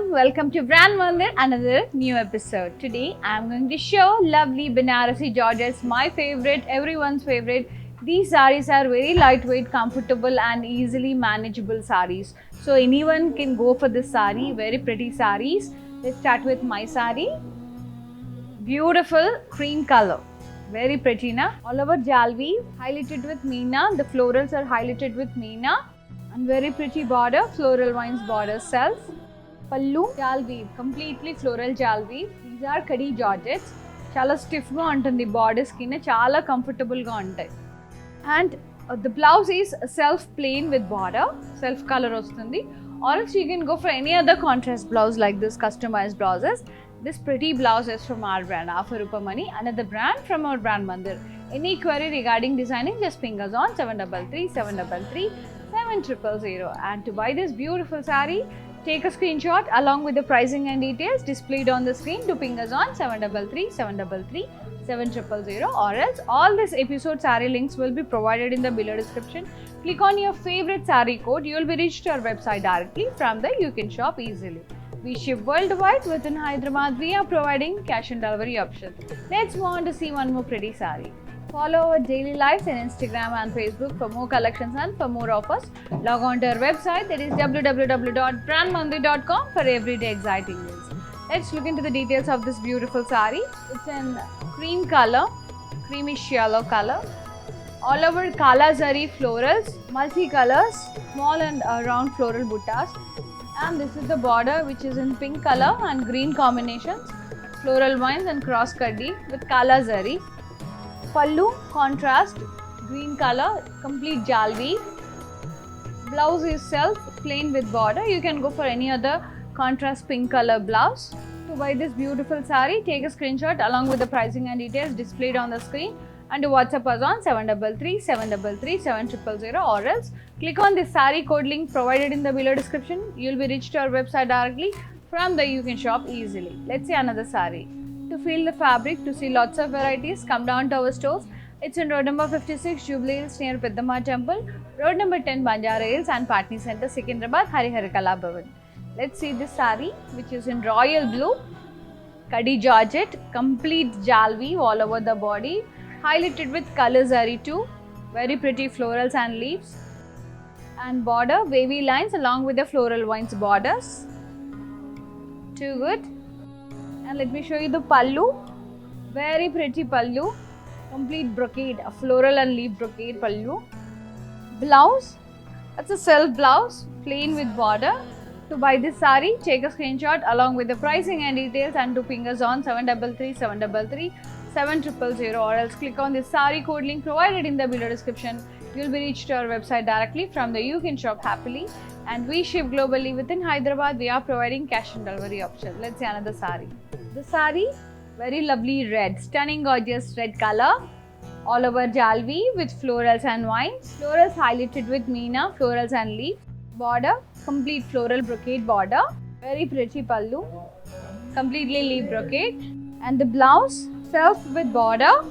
everyone, welcome to Brand Mandir, another new episode. Today I am going to show lovely Banarasi Georgettes, my favorite, everyone's favorite. These sarees are very lightweight, comfortable and easily manageable sarees. So anyone can go for this saree, very pretty sarees. Let's start with my saree. Beautiful cream color. Very pretty na. All over jal weave, highlighted with meena. The florals are highlighted with meena. And very pretty border, floral vines border self. Pallu, jal weave, completely floral jal weave. These are Kadi Georgettes. Chala stiff ga untundi borders ki, chala comfortable ga untayi. And the blouse is self plain with border, self color ostundi. Or else you can go for any other contrast blouse like this customized blouses. This pretty blouse is from our brand, Afarupamani, another brand from our brand Mandir. Any query regarding designing, just ping us on 733 733 7000. And to buy this beautiful saree, take a screenshot along with the pricing and details displayed on the screen to ping us on 733 733 7000. Or else all this episode saree links will be provided in the below description. Click on your favorite saree code, you will be reached to our website directly. From there you can shop easily. We ship worldwide. Within Hyderabad, we are providing cash and delivery option. Let's move on to see one more pretty saree. Follow our daily lives on Instagram and Facebook for more collections and for more offers. Log on to our website, that is www.brandmandir.com for everyday exciting news. Let's look into the details of this beautiful saree. It's in cream color, creamish yellow color. All over kala zari florals, multi-colors, small and round floral buttas. And this is the border, which is in pink color and green combinations, floral vines and cross kaddi with kala zari. Pallu, contrast, green color, complete jal weave. Blouse is self plain with border. You can go for any other contrast pink color blouse. To buy this beautiful saree, take a screenshot along with the pricing and details displayed on the screen and to WhatsApp us on 733 733 7000. Or else click on the saree code link provided in the below description. You will be reached to our website directly. From there you can shop easily. Let's see another saree. To feel the fabric, to see lots of varieties, come down to our stores. It's in road number 56, Jubilee Hills near Peddamma Temple, road number 10, Banjara Hills and Patni Center, Secunderabad, Harihara Kala Bhavan. Let's see this saree, which is in royal blue, Kadi Georgette, complete jal weave all over the body, highlighted with color zari too, very pretty florals and leaves, and border wavy lines along with the floral vines borders. Too good. And let me show you the pallu. Very pretty pallu, complete brocade, a floral and leaf brocade pallu. Blouse, it's a self blouse, plain with border. To buy this saree, take a screenshot along with the pricing and details and to ping us on 733 733 7000. Or else click on the saree code link provided in the below description. You will be reached to our website directly. From there you can shop happily. And we ship globally. Within Hyderabad, we are providing cash and delivery option. Let's see another saree. The saree, very lovely red, stunning gorgeous red color. All over jal weave with florals and vines. Florals highlighted with meena, florals and leaf. Border, complete floral brocade border. Very pretty pallu, completely leaf brocade. And the blouse, self with border.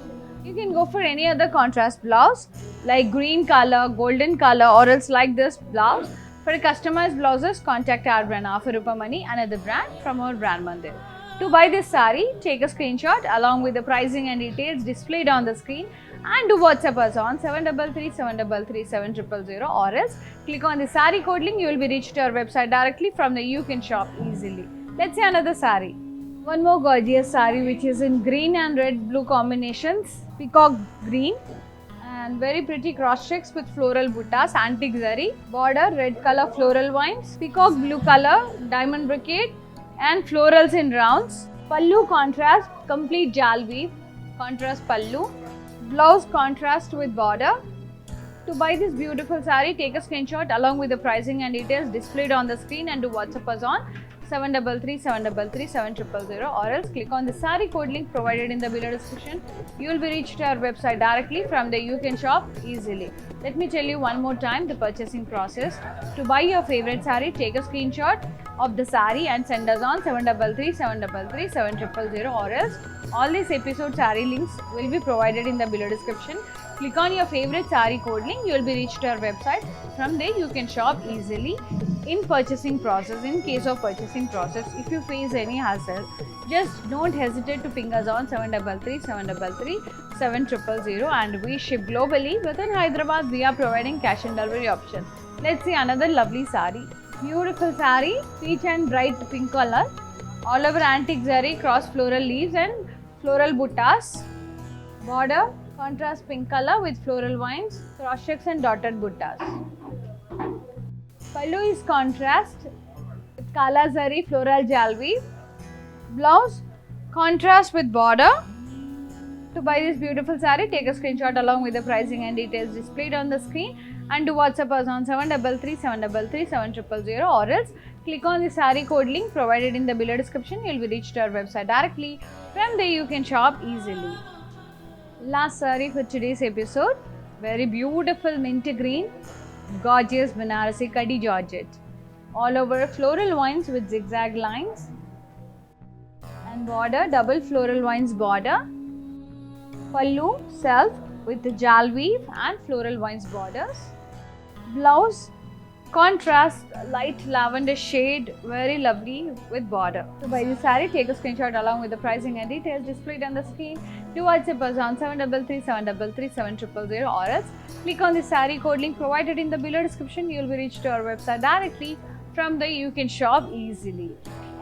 You can go for any other contrast blouse like green color, golden color, or else like this blouse. For customized blouses, contact our brand Afarupamani, another brand from our brand Mandir. To buy this saree, take a screenshot along with the pricing and details displayed on the screen and to WhatsApp us on 733 733 7000. Or else click on the saree code link, you will be reached to our website directly. From there you can shop easily. Let's see another saree. One more gorgeous saree, which is in green and red blue combinations, peacock green. And very pretty cross checks with floral buttas, antique zari, border, red color floral vines, peacock blue color, diamond brocade and florals in rounds. Pallu contrast, complete jal weave, contrast pallu. Blouse contrast with border. To buy this beautiful saree, take a screenshot along with the pricing and details displayed on the screen and to WhatsApp us on 733 733 7000. Or else click on the saree code link provided in the below description. You will be reached to our website directly. From there you can shop easily. Let me tell you one more time the purchasing process. To buy your favorite saree, take a screenshot of the saree and send us on 733 733 7000. Or else all these episode saree links will be provided in the below description. Click on your favorite saree code link. You will be reached to our website. From there you can shop easily. in purchasing process. In case of purchasing process, if you face any hassle, just don't hesitate to ping us on 733 733 7000, and we ship globally. Within Hyderabad, we are providing cash and delivery option. Let's see another lovely sari. Beautiful sari, peach and bright pink color, all over antique zari, cross floral leaves and floral buttas. Border, contrast pink color with floral vines, cross checks and dotted buttas. Pallu is contrast with kala zari floral jal weave. Blouse, contrast with border. To buy this beautiful saree, take a screenshot along with the pricing and details displayed on the screen, and do WhatsApp us on 733 733 7000, or else click on the saree code link provided in the below description. You will be reached to our website directly. From there you can shop easily. Last saree for today's episode, very beautiful mint green, gorgeous Banarasi Kadi Georgette, all over floral vines with zigzag lines, and border, double floral vines border. Pallu self with the jal weave and floral vines borders. Blouse, contrast light lavender shade, very lovely with border. To buy this saree, take a screenshot along with the pricing and details displayed on the screen. Do WhatsApp us on 733 733 7000, or else click on the saree code link provided in the below description. You will be reached to our website directly. From there you can shop easily.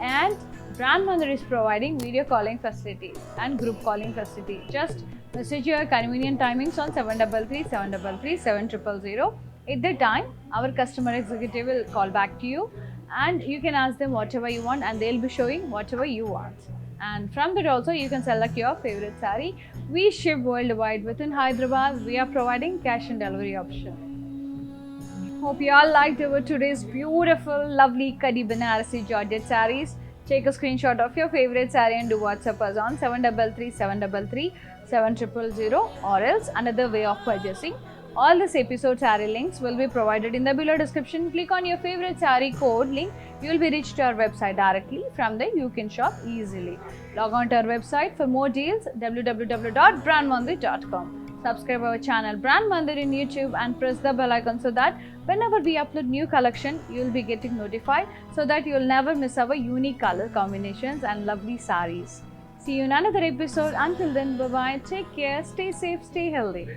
And Brand Mandir is providing video calling facility and group calling facility. Just message your convenient timings on 733 733 7000. At the time, our customer executive will call back to you, and you can ask them whatever you want, and they'll be showing whatever you want. And from there also you can select your favorite saree. We ship worldwide. Within Hyderabad, we are providing cash and delivery option. Hope you all liked our today's beautiful, lovely Kadi Banarasi Georgette sarees. Take a screenshot of your favorite saree and do WhatsApp us on 733 733 7000, or else another way of purchasing. All this episode saree links will be provided in the below description. Click on your favorite saree code link. You will be reached to our website directly. From there you can shop easily. Log on to our website for more deals, www.brandmandir.com. Subscribe our channel Brand Mandir in YouTube and press the bell icon so that whenever we upload new collection, you will be getting notified, so that you will never miss our unique color combinations and lovely sarees. See you in another episode. Until then, bye bye. Take care. Stay safe. Stay healthy.